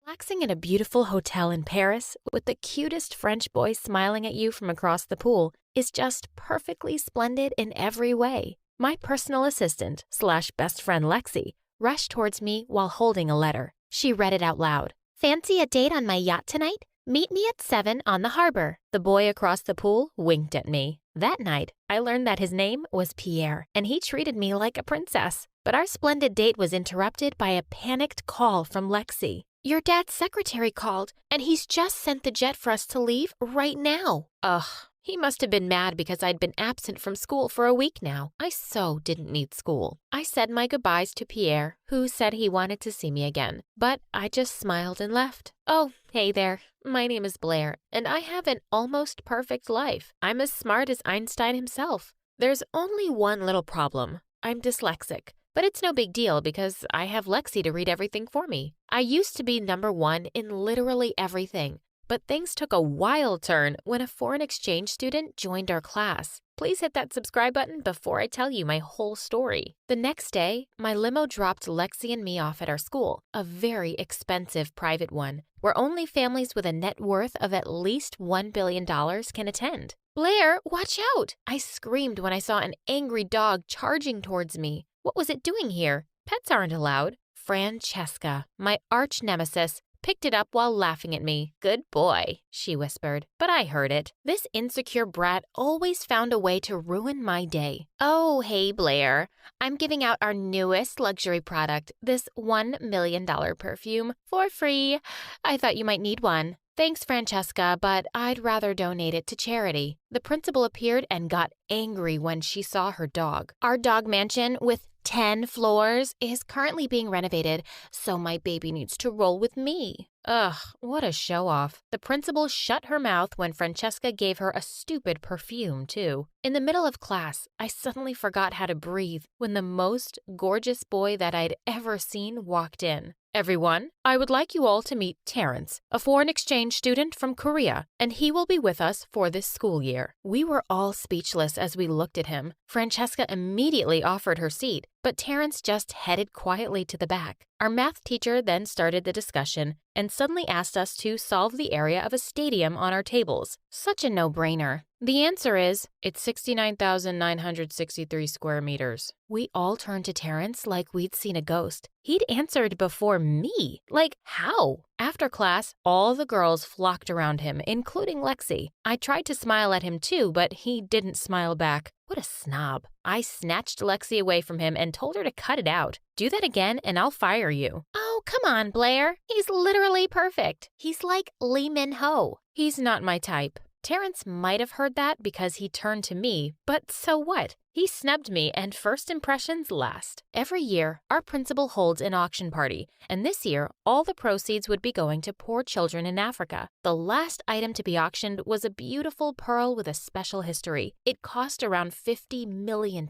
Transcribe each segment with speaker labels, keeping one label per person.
Speaker 1: Relaxing in a beautiful hotel in Paris with the cutest French boy smiling at you from across the pool is just perfectly splendid in every way. My personal assistant slash best friend Lexi rushed towards me while holding a letter. She read it out loud. "Fancy a date on my yacht tonight? Meet me at 7 on the harbor." The boy across the pool winked at me. That night, I learned that his name was Pierre, and he treated me like a princess. But our splendid date was interrupted by a panicked call from Lexi. "Your dad's secretary called, and he's just sent the jet for us to leave right now." Ugh, he must have been mad because I'd been absent from school for a week now. I so didn't need school. I said my goodbyes to Pierre, who said he wanted to see me again, but I just smiled and left. Oh, hey there. My name is Blair, and I have an almost perfect life. I'm as smart as Einstein himself. There's only one little problem. I'm dyslexic. But it's no big deal because I have Lexi to read everything for me. I used to be number one in literally everything, but things took a wild turn when a foreign exchange student joined our class. Please hit that subscribe button before I tell you my whole story. The next day, my limo dropped Lexi and me off at our school, a very expensive private one, where only families with a net worth of at least $1 billion can attend. "Blair, watch out!" I screamed when I saw an angry dog charging towards me. What was it doing here? Pets aren't allowed. Francesca, my arch nemesis, picked it up while laughing at me. "Good boy," she whispered, but I heard it. This insecure brat always found a way to ruin my day. "Oh, hey, Blair. I'm giving out our newest luxury product, this $1 million perfume, for free. I thought you might need one." "Thanks, Francesca, but I'd rather donate it to charity." The principal appeared and got angry when she saw her dog. "Our dog mansion with 10 floors is currently being renovated, so my baby needs to roll with me." Ugh, what a show-off. The principal shut her mouth when Francesca gave her a stupid perfume, too. In the middle of class, I suddenly forgot how to breathe when the most gorgeous boy that I'd ever seen walked in. "Everyone, I would like you all to meet Terrence, a foreign exchange student from Korea, and he will be with us for this school year." We were all speechless as we looked at him. Francesca immediately offered her seat, but Terrence just headed quietly to the back. Our math teacher then started the discussion and suddenly asked us to solve the area of a stadium on our tables. Such a no-brainer. The answer is, it's 69,963 square meters. We all turned to Terrence like we'd seen a ghost. He'd answered before me. Like, how? After class, all the girls flocked around him, including Lexi. I tried to smile at him too, but he didn't smile back. What a snob. I snatched Lexi away from him and told her to cut it out. "Do that again and I'll fire you." "Oh, come on, Blair. He's literally perfect. He's like Lee Min-ho." "He's not my type." Terrence might have heard that because he turned to me, but so what? He snubbed me, and first impressions last. Every year, our principal holds an auction party, and this year, all the proceeds would be going to poor children in Africa. The last item to be auctioned was a beautiful pearl with a special history. It cost around $50 million.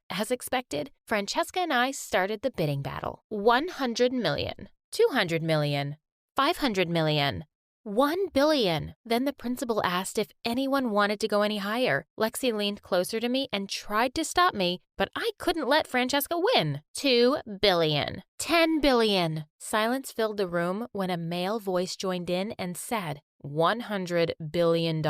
Speaker 1: As expected, Francesca and I started the bidding battle. 100 million, 200 million, 500 million. 1 billion. Then the principal asked if anyone wanted to go any higher. Lexi leaned closer to me and tried to stop me, but I couldn't let Francesca win. 2 billion. 10 billion. Silence filled the room when a male voice joined in and said, $100 billion.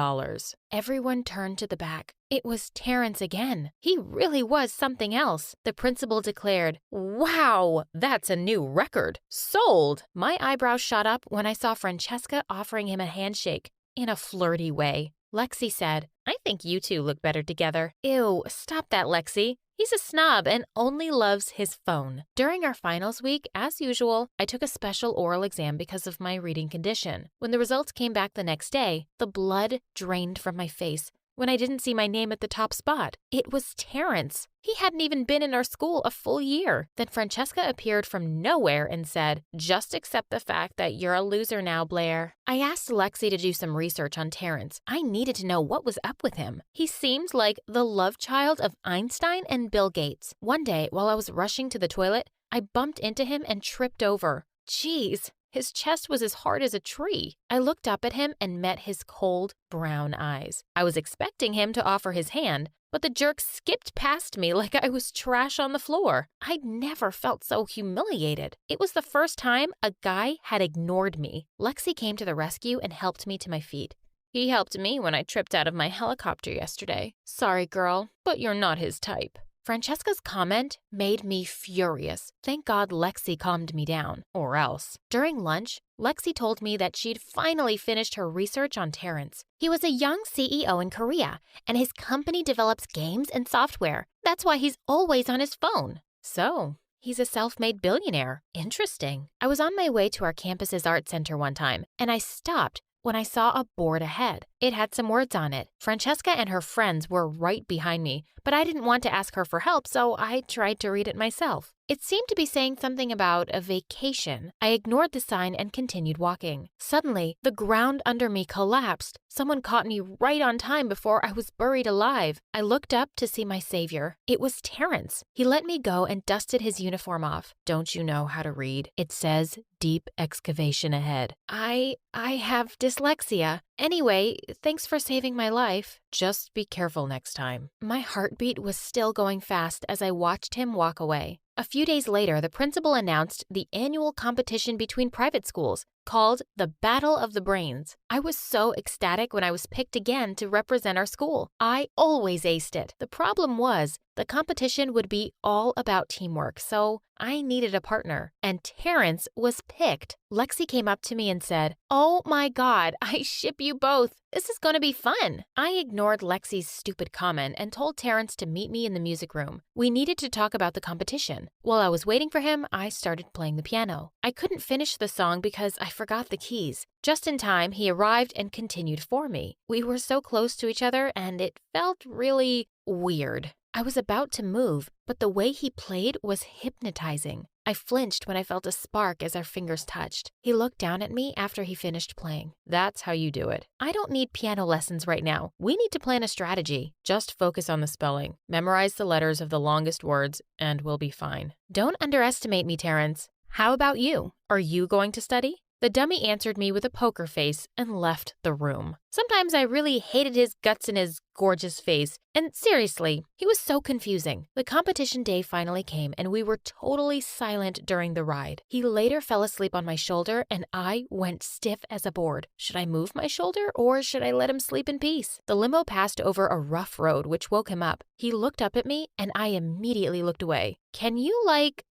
Speaker 1: Everyone turned to the back. It was Terrence again. He really was something else. The principal declared, "Wow, that's a new record. Sold." My eyebrows shot up when I saw Francesca offering him a handshake in a flirty way. Lexi said, "I think you two look better together." Ew, stop that, Lexi. He's a snob and only loves his phone. During our finals week, as usual, I took a special oral exam because of my reading condition. When the results came back the next day, the blood drained from my face when I didn't see my name at the top spot. It was Terrence. He hadn't even been in our school a full year. Then Francesca appeared from nowhere and said, "Just accept the fact that you're a loser now, Blair." I asked Lexi to do some research on Terrence. I needed to know what was up with him. He seemed like the love child of Einstein and Bill Gates. One day, while I was rushing to the toilet, I bumped into him and tripped over. Geez, His chest was as hard as a tree. I looked up at him and met his cold, brown eyes. I was expecting him to offer his hand, but the jerk skipped past me like I was trash on the floor. I'd never felt so humiliated. It was the first time a guy had ignored me. Lexi came to the rescue and helped me to my feet. He helped me when I tripped out of my helicopter yesterday. Sorry, girl, but you're not his type. Francesca's comment made me furious. Thank God Lexi calmed me down, or else. During lunch, Lexi told me that she'd finally finished her research on Terrence. He was a young CEO in Korea, and his company develops games and software. That's why he's always on his phone. So, he's a self-made billionaire. Interesting. I was on my way to our campus's art center one time, and I stopped when I saw a board ahead. It had some words on it. Francesca and her friends were right behind me, but I didn't want to ask her for help, so I tried to read it myself. It seemed to be saying something about a vacation. I ignored the sign and continued walking. Suddenly, the ground under me collapsed. Someone caught me right on time before I was buried alive. I looked up to see my savior. It was Terrence. He let me go and dusted his uniform off. Don't you know how to read? It says deep excavation ahead. I have dyslexia. Anyway, thanks for saving my life. Just be careful next time. My heartbeat was still going fast as I watched him walk away. A few days later, the principal announced the annual competition between private schools called the Battle of the Brains. I was so ecstatic when I was picked again to represent our school. I always aced it. The problem was the competition would be all about teamwork, so I needed a partner. And Terrence was picked. Lexi came up to me and said, "Oh my God, I ship you both. This is going to be fun." I ignored Lexi's stupid comment and told Terrence to meet me in the music room. We needed to talk about the competition. While I was waiting for him, I started playing the piano. I couldn't finish the song because I forgot the keys. Just in time, he arrived and continued for me. We were so close to each other and it felt really weird. I was about to move, but the way he played was hypnotizing. I flinched when I felt a spark as our fingers touched. He looked down at me after he finished playing. That's how you do it. I don't need piano lessons right now. We need to plan a strategy. Just focus on the spelling. Memorize the letters of the longest words, and we'll be fine. Don't underestimate me, Terrence. How about you? Are you going to study? The dummy answered me with a poker face and left the room. Sometimes I really hated his guts and his gorgeous face. And seriously, he was so confusing. The competition day finally came and we were totally silent during the ride. He later fell asleep on my shoulder and I went stiff as a board. Should I move my shoulder or should I let him sleep in peace? The limo passed over a rough road which woke him up. He looked up at me and I immediately looked away. Can you,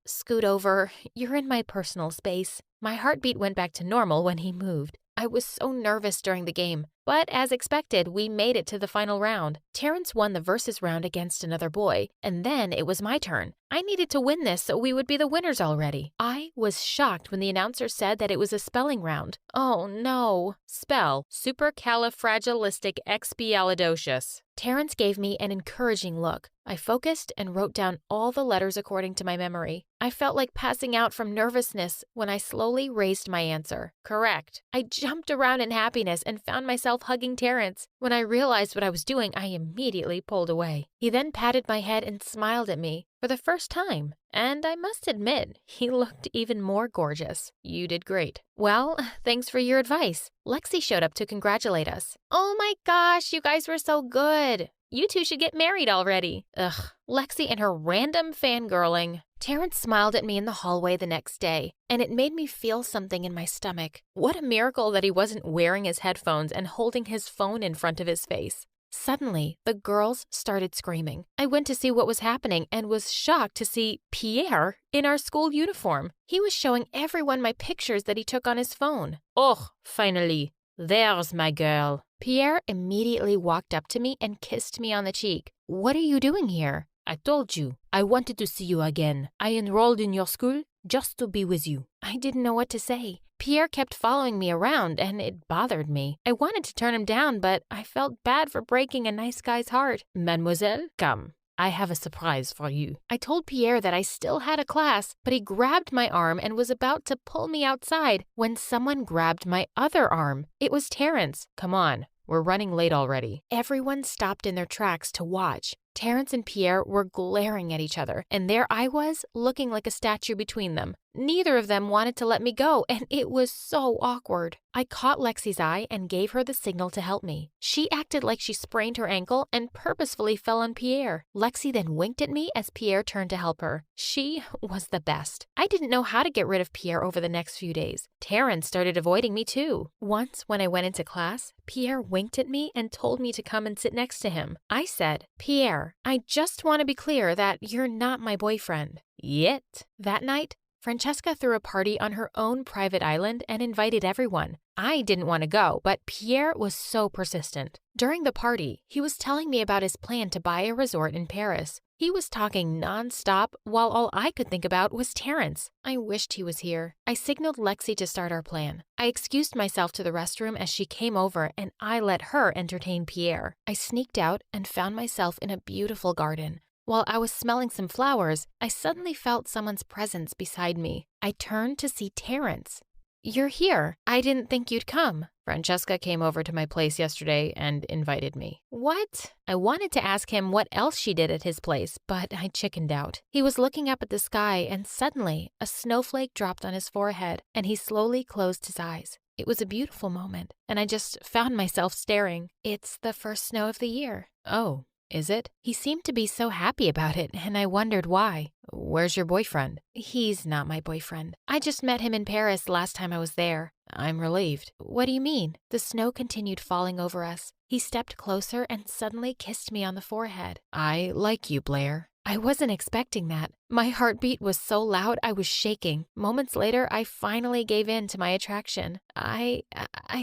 Speaker 1: scoot over? You're in my personal space. My heartbeat went back to normal when he moved. I was so nervous during the game, but as expected, we made it to the final round. Terrence won the versus round against another boy, and then it was my turn. I needed to win this so we would be the winners already. I was shocked when the announcer said that it was a spelling round. Oh no. Spell supercalifragilisticexpialidocious. Terrence gave me an encouraging look. I focused and wrote down all the letters according to my memory. I felt like passing out from nervousness when I slowly raised my answer. Correct. I jumped around in happiness and found myself hugging Terrence. When I realized what I was doing, I immediately pulled away. He then patted my head and smiled at me for the first time. And I must admit, he looked even more gorgeous. You did great. Well, thanks for your advice. Lexi showed up to congratulate us. Oh my gosh, you guys were so good. You two should get married already. Ugh, Lexi and her random fangirling. Terrence smiled at me in the hallway the next day, and it made me feel something in my stomach. What a miracle that he wasn't wearing his headphones and holding his phone in front of his face. Suddenly, the girls started screaming. I went to see what was happening and was shocked to see Pierre in our school uniform. He was showing everyone my pictures that he took on his phone. Oh, finally. There's my girl. Pierre immediately walked up to me and kissed me on the cheek. What are you doing here? I told you. I wanted to see you again. I enrolled in your school just to be with you. I didn't know what to say. Pierre kept following me around and it bothered me. I wanted to turn him down, but I felt bad for breaking a nice guy's heart. Mademoiselle, come. I have a surprise for you. I told Pierre that I still had a class, but he grabbed my arm and was about to pull me outside when someone grabbed my other arm. It was Terrence. Come on, we're running late already. Everyone stopped in their tracks to watch. Terrence and Pierre were glaring at each other, and there I was, looking like a statue between them. neither of them wanted to let me go, and it was so awkward. I caught Lexi's eye and gave her the signal to help me. She acted like she sprained her ankle and purposefully fell on Pierre. Lexi then winked at me as Pierre turned to help her. She was the best. I didn't know how to get rid of Pierre over the next few days. Terrence started avoiding me too. Once, when I went into class, Pierre winked at me and told me to come and sit next to him. I said, "Pierre, I just want to be clear that you're not my boyfriend." Yet. That night, Francesca threw a party on her own private island and invited everyone. I didn't want to go, but Pierre was so persistent. During the party, he was telling me about his plan to buy a resort in Paris. He was talking nonstop while all I could think about was Terrence. I wished he was here. I signaled Lexi to start our plan. I excused myself to the restroom as she came over and I let her entertain Pierre. I sneaked out and found myself in a beautiful garden. While I was smelling some flowers, I suddenly felt someone's presence beside me. I turned to see Terrence. "You're here. I didn't think you'd come." "Francesca came over to my place yesterday and invited me." "What?" I wanted to ask him what else she did at his place, but I chickened out. He was looking up at the sky and suddenly a snowflake dropped on his forehead and he slowly closed his eyes. It was a beautiful moment, and I just found myself staring. "It's the first snow of the year." "Oh. Is it?" He seemed to be so happy about it, and I wondered why. "Where's your boyfriend?" "He's not my boyfriend. I just met him in Paris last time I was there." "I'm relieved." "What do you mean?" The snow continued falling over us. He stepped closer and suddenly kissed me on the forehead.
Speaker 2: "I like you, Blair."
Speaker 1: I wasn't expecting that. My heartbeat was so loud I was shaking. Moments later, I finally gave in to my attraction. I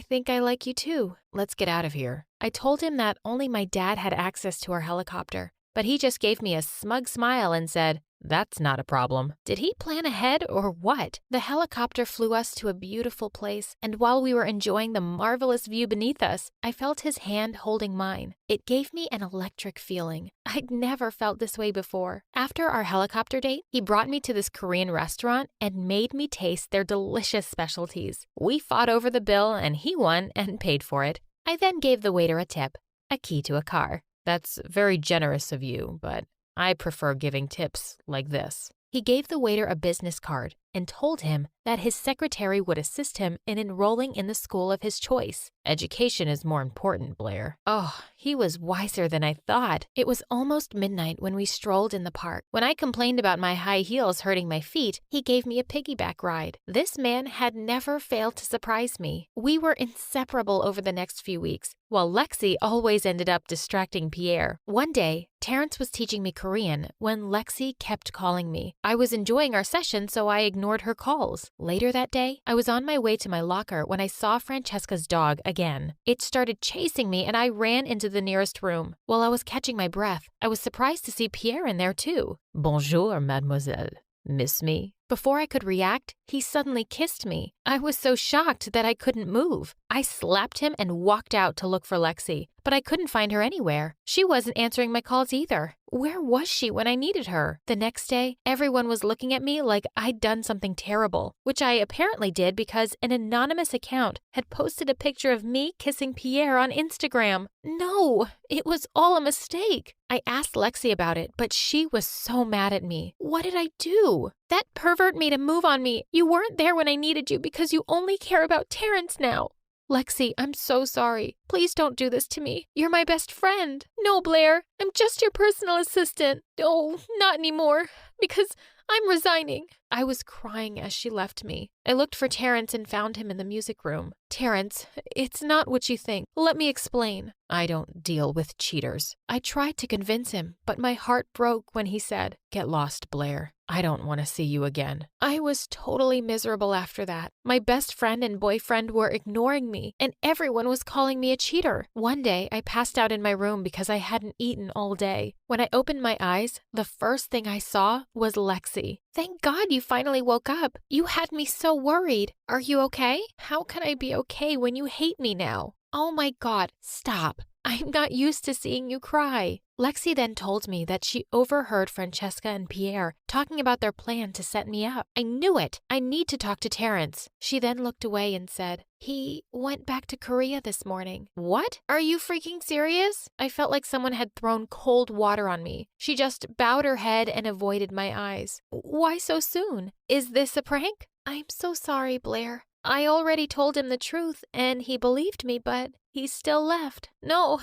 Speaker 1: think I like you too."
Speaker 2: "Let's get out of here."
Speaker 1: I told him that only my dad had access to our helicopter, but he just gave me a smug smile and said, "That's not a problem." Did he plan ahead or what? The helicopter flew us to a beautiful place, and while we were enjoying the marvelous view beneath us, I felt his hand holding mine. It gave me an electric feeling. I'd never felt this way before. After our helicopter date, he brought me to this Korean restaurant and made me taste their delicious specialties. We fought over the bill, and he won and paid for it. I then gave the waiter a tip, a key to a car.
Speaker 2: "That's very generous of you, but I prefer giving tips like this."
Speaker 1: He gave the waiter a business card and told him that his secretary would assist him in enrolling in the school of his choice.
Speaker 2: "Education is more important, Blair."
Speaker 1: Oh, he was wiser than I thought. It was almost midnight when we strolled in the park. When I complained about my high heels hurting my feet, he gave me a piggyback ride. This man had never failed to surprise me. We were inseparable over the next few weeks, while Lexi always ended up distracting Pierre. One day, Terrence was teaching me Korean when Lexi kept calling me. I was enjoying our session, so I ignored her calls. Later that day, I was on my way to my locker when I saw Francesca's dog again. It started chasing me and I ran into the nearest room. While I was catching my breath, I was surprised to see Pierre in there too.
Speaker 2: "Bonjour, mademoiselle. Miss me?"
Speaker 1: Before I could react, he suddenly kissed me. I was so shocked that I couldn't move. I slapped him and walked out to look for Lexi, but I couldn't find her anywhere. She wasn't answering my calls either. Where was she when I needed her? The next day, everyone was looking at me like I'd done something terrible, which I apparently did because an anonymous account had posted a picture of me kissing Pierre on Instagram. No, it was all a mistake. I asked Lexi about it, but she was so mad at me. What did I do? That pervert made a move on me. You weren't there when I needed you because you only care about Terrence now. Lexi, I'm so sorry. Please don't do this to me. You're my best friend. No, Blair, I'm just your personal assistant. Oh, not anymore, because I'm resigning. I was crying as she left me. I looked for Terrence and found him in the music room. Terrence, it's not what you think. Let me explain.
Speaker 2: "I don't deal with cheaters."
Speaker 1: I tried to convince him, but my heart broke when he said,
Speaker 2: "Get lost, Blair. I don't want to see you again."
Speaker 1: I was totally miserable after that. My best friend and boyfriend were ignoring me, and everyone was calling me a cheater. One day, I passed out in my room because I hadn't eaten all day. When I opened my eyes, the first thing I saw was Lexi. Thank God you finally woke up. You had me so worried. Are you okay? How can I be okay when you hate me now? Oh my God, stop. I'm not used to seeing you cry. Lexi then told me that she overheard Francesca and Pierre talking about their plan to set me up. I knew it. I need to talk to Terrence. She then looked away and said, he went back to Korea this morning. What? Are you freaking serious? I felt like someone had thrown cold water on me. She just bowed her head and avoided my eyes. Why so soon? Is this a prank? I'm so sorry, Blair. I already told him the truth, and he believed me, but he still left. No,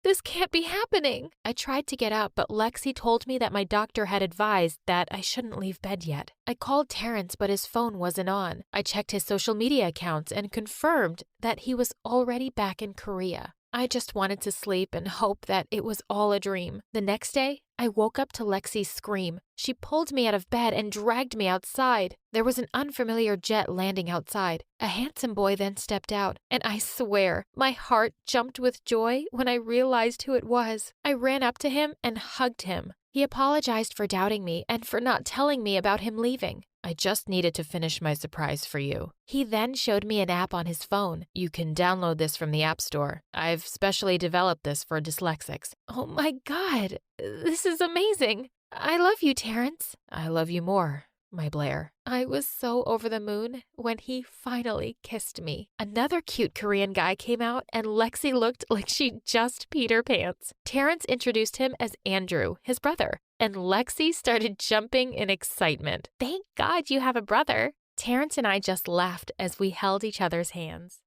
Speaker 1: this can't be happening. I tried to get up, but Lexi told me that my doctor had advised that I shouldn't leave bed yet. I called Terrence, but his phone wasn't on. I checked his social media accounts and confirmed that he was already back in Korea. I just wanted to sleep and hope that it was all a dream. The next day, I woke up to Lexi's scream. She pulled me out of bed and dragged me outside. There was an unfamiliar jet landing outside. A handsome boy then stepped out, and I swear, my heart jumped with joy when I realized who it was. I ran up to him and hugged him. He apologized for doubting me and for not telling me about him leaving.
Speaker 2: I just needed to finish my surprise for you.
Speaker 1: He then showed me an app on his phone.
Speaker 2: You can download this from the App Store. I've specially developed this for dyslexics.
Speaker 1: Oh my God, this is amazing. I love you, Terrence.
Speaker 2: I love you more, my Blair.
Speaker 1: I was so over the moon when he finally kissed me. Another cute Korean guy came out, and Lexi looked like she just peed her pants. Terrence introduced him as Andrew, his brother, and Lexi started jumping in excitement. Thank God you have a brother. Terrence and I just laughed as we held each other's hands.